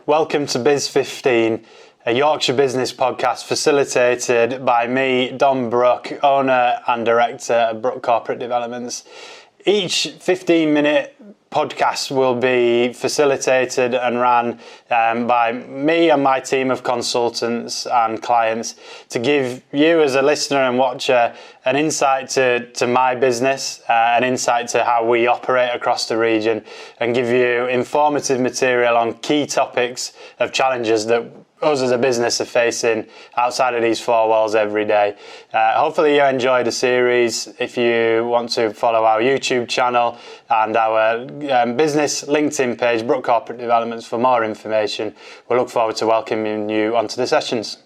Welcome to Biz 15, a Yorkshire business podcast facilitated by me, Dom Brook, owner and director of Brook Corporate Developments. Each 15-minute podcast will be facilitated and ran by me and my team of consultants and clients to give you as a listener and watcher an insight to my business, an insight to how we operate across the region, and give you informative material on key topics of challenges that us as a business are facing outside of these four walls every day. Hopefully you enjoy the series. If you want to follow our YouTube channel and our business LinkedIn page, Brook Corporate Developments, for more information, we look forward to welcoming you onto the sessions.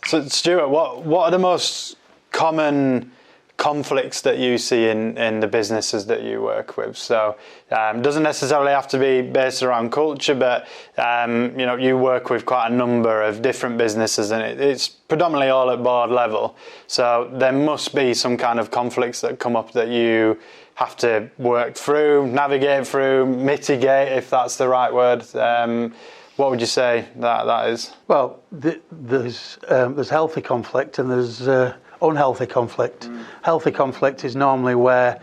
So Stewart, what are the most common conflicts that you see in the businesses that you work with? So doesn't necessarily have to be based around culture, but you work with quite a number of different businesses, and it's predominantly all at board level. So there must be some kind of conflicts that come up that you have to work through, navigate through, mitigate, if that's the right word. What would you say that is? Well, there's healthy conflict and there's unhealthy conflict. Healthy conflict is normally where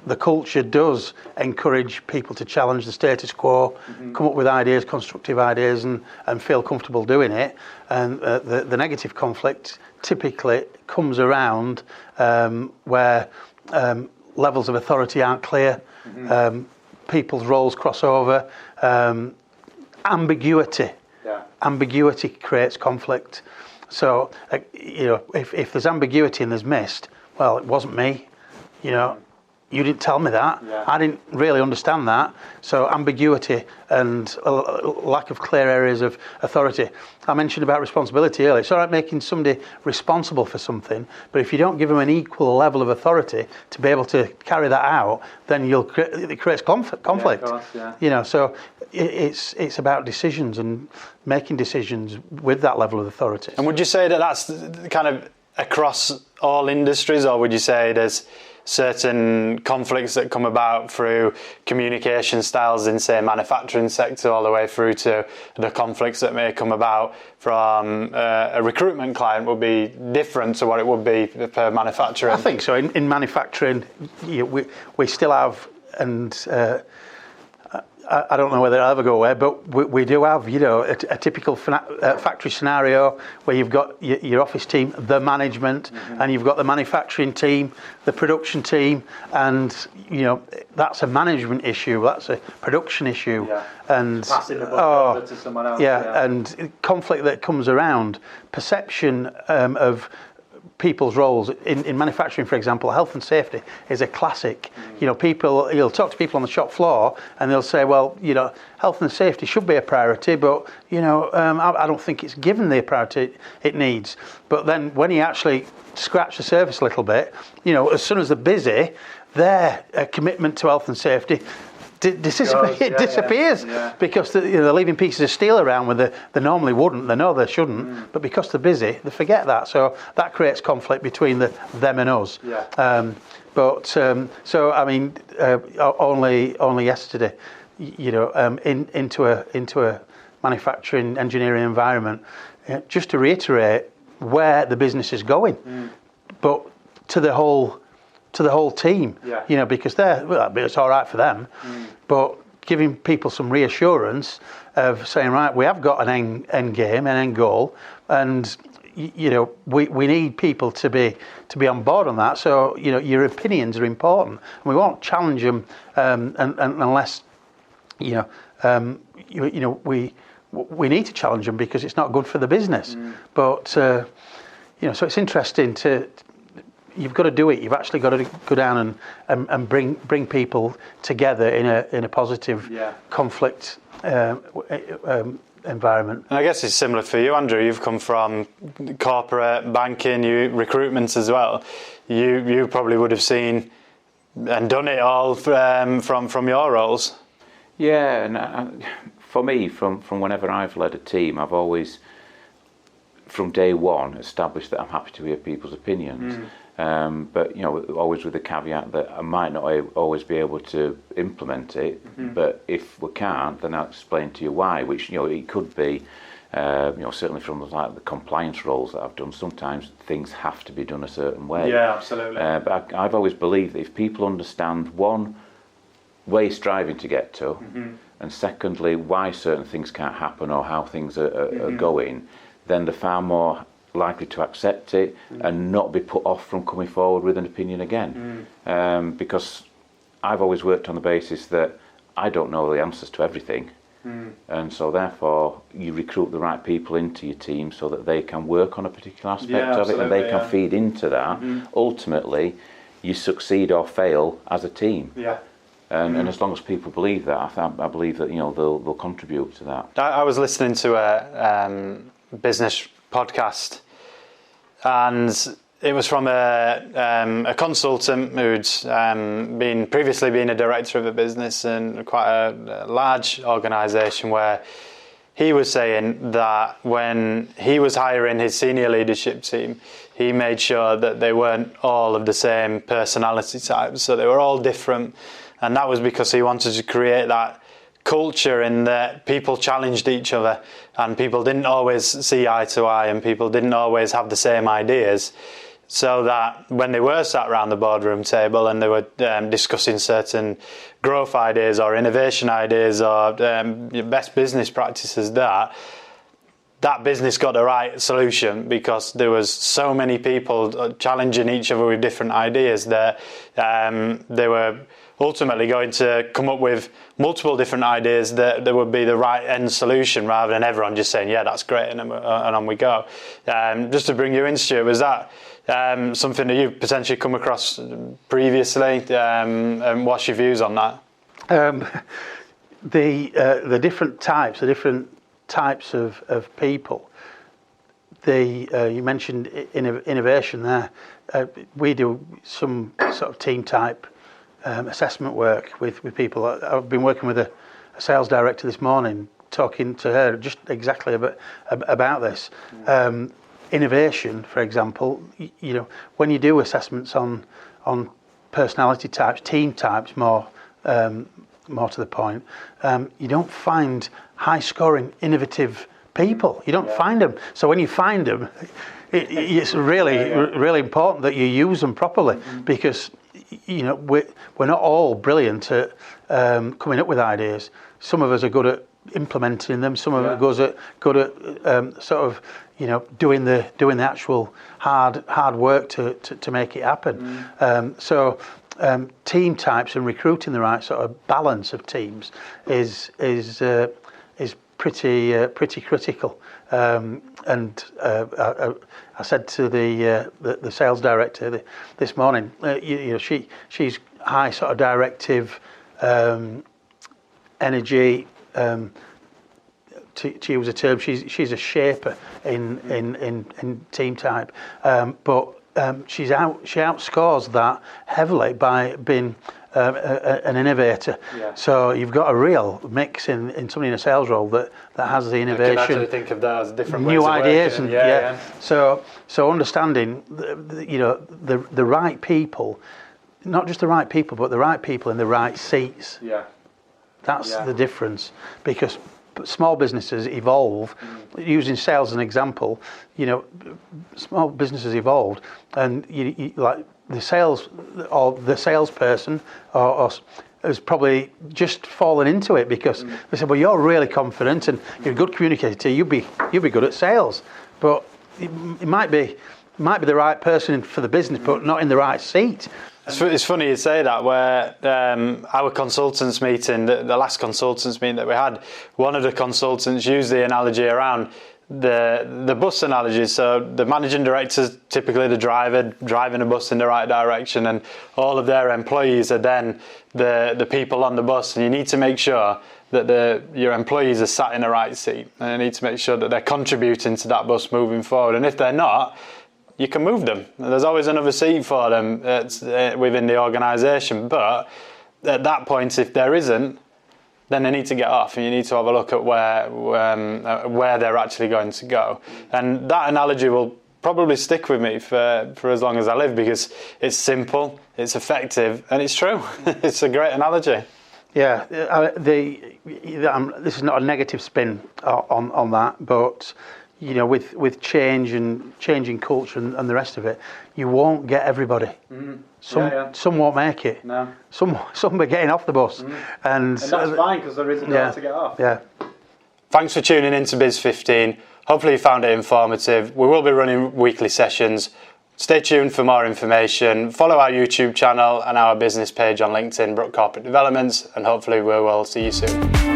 the culture does encourage people to challenge the status quo, come up with ideas, constructive ideas, and feel comfortable doing it. And the negative conflict typically comes around where levels of authority aren't clear, people's roles cross over, ambiguity. Yeah. Ambiguity creates conflict. So, if there's ambiguity and there's mist, well, it wasn't me, you didn't tell me that. Yeah. I didn't really understand that. So ambiguity and a lack of clear areas of authority. I mentioned about responsibility earlier. It's all right making somebody responsible for something, but if you don't give them an equal level of authority to be able to carry that out, then it creates conflict. Yeah, of course, yeah. So it's about decisions and making decisions with that level of authority. And would you say that that's kind of across all industries, or would you say there's certain conflicts that come about through communication styles in, say, manufacturing sector, all the way through to the conflicts that may come about from a recruitment client would be different to what it would be per manufacturing? I think so. In manufacturing, we still have, and I don't know whether it'll ever go away, but we do have, a typical factory scenario where you've got your office team, the management, and you've got the manufacturing team, the production team, and that's a management issue, that's a production issue, and passing the buck over to someone else. And conflict that comes around perception of people's roles in manufacturing, for example. Health and safety is a classic. You'll talk to people on the shop floor and they'll say, well, health and safety should be a priority, but I don't think it's given the priority it needs. But then when you actually scratch the surface a little bit, as soon as they're busy, their commitment to health and safety disappears because they're leaving pieces of steel around where they normally wouldn't. They know they shouldn't, but because they're busy, they forget that. So that creates conflict between them and us. Only yesterday, into a manufacturing engineering environment, just to reiterate where the business is going, but to the whole team, because it's all right for them, but giving people some reassurance of saying, right, we have got an end game, an end goal, and we need people to be on board on that. So your opinions are important, and we won't challenge them unless we need to challenge them because it's not good for the business. But so it's interesting you've got to do it. You've actually got to go down and bring people together in a positive conflict environment. And I guess it's similar for you, Andrew. You've come from corporate banking, recruitment as well. You probably would have seen and done it all from your roles. Yeah, and for me, from whenever I've led a team, I've always, from day one, established that I'm happy to hear people's opinions. But always with the caveat that I might not always be able to implement it. But if we can't, then I'll explain to you why. Which it could be, certainly from the compliance roles that I've done. Sometimes things have to be done a certain way. Yeah, absolutely. But I've always believed that if people understand one, where you're striving to get to, and secondly, why certain things can't happen or how things are going, then they're far more likely to accept it and not be put off from coming forward with an opinion again. Because I've always worked on the basis that I don't know the answers to everything. And so therefore you recruit the right people into your team so that they can work on a particular aspect of it and they can feed into that. Ultimately, you succeed or fail as a team. And as long as people believe that, I believe that they'll contribute to that. I was listening to a business podcast, and it was from a consultant who'd previously been a director of a business in quite a large organisation, where he was saying that when he was hiring his senior leadership team, he made sure that they weren't all of the same personality types, so they were all different, and that was because he wanted to create that culture in that people challenged each other and people didn't always see eye to eye and people didn't always have the same ideas, so that when they were sat around the boardroom table and they were discussing certain growth ideas or innovation ideas or best business practices, that business got the right solution because there was so many people challenging each other with different ideas that they were ultimately going to come up with multiple different ideas that would be the right end solution, rather than everyone just saying, yeah, that's great, and on we go. Just to bring you in, Stuart, was that something that you've potentially come across previously, and what's your views on that? The different types of people. You mentioned innovation there. We do some sort of team type assessment work with people. I've been working with a sales director this morning, talking to her just exactly about this. Innovation, for example, when you do assessments on personality types, team types, more to the point, you don't find high-scoring, innovative people. You don't find them. So when you find them, it's really important that you use them properly, because we're not all brilliant at coming up with ideas. Some of us are good at implementing them. Some of us are good at sort of doing the actual hard work to make it happen. So team types and recruiting the right sort of balance of teams is pretty critical. And I said to the sales director this morning, she's high sort of directive, energy. To use a term, she's a shaper in team type, but she outscores that heavily by being an innovator. So you've got a real mix in somebody in a sales role that has the innovation. I can actually think of that as different new ways ideas of and So understanding the right people, not just the right people, but the right people in the right seats. That's the difference, because small businesses evolve. Using sales as an example, small businesses evolved, and you like the sales or the salesperson or has probably just fallen into it because they said, well, you're really confident and you're a good communicator, you'll be good at sales, but it might be the right person for the business, but not in the right seat. It's funny you say that, where our consultants meeting, the last consultants meeting that we had, one of the consultants used the analogy around the bus analogy. So the managing director's typically the driver driving a bus in the right direction, and all of their employees are then the people on the bus, and you need to make sure that your employees are sat in the right seat, and you need to make sure that they're contributing to that bus moving forward, and if they're not, you can move them. There's always another seat for them within the organisation. But at that point, if there isn't, then they need to get off, and you need to have a look at where they're actually going to go. And that analogy will probably stick with me for as long as I live, because it's simple, it's effective, and it's true. It's a great analogy. Yeah, this is not a negative spin on that, but with change and changing culture and the rest of it, you won't get everybody. Some won't make it. No. Some are getting off the bus, and that's fine, because there isn't nowhere to get off. Yeah. Thanks for tuning in to Biz 15. Hopefully you found it informative. We will be running weekly sessions. Stay tuned for more information. Follow our YouTube channel and our business page on LinkedIn, Brook Corporate Developments, and hopefully we will see you soon.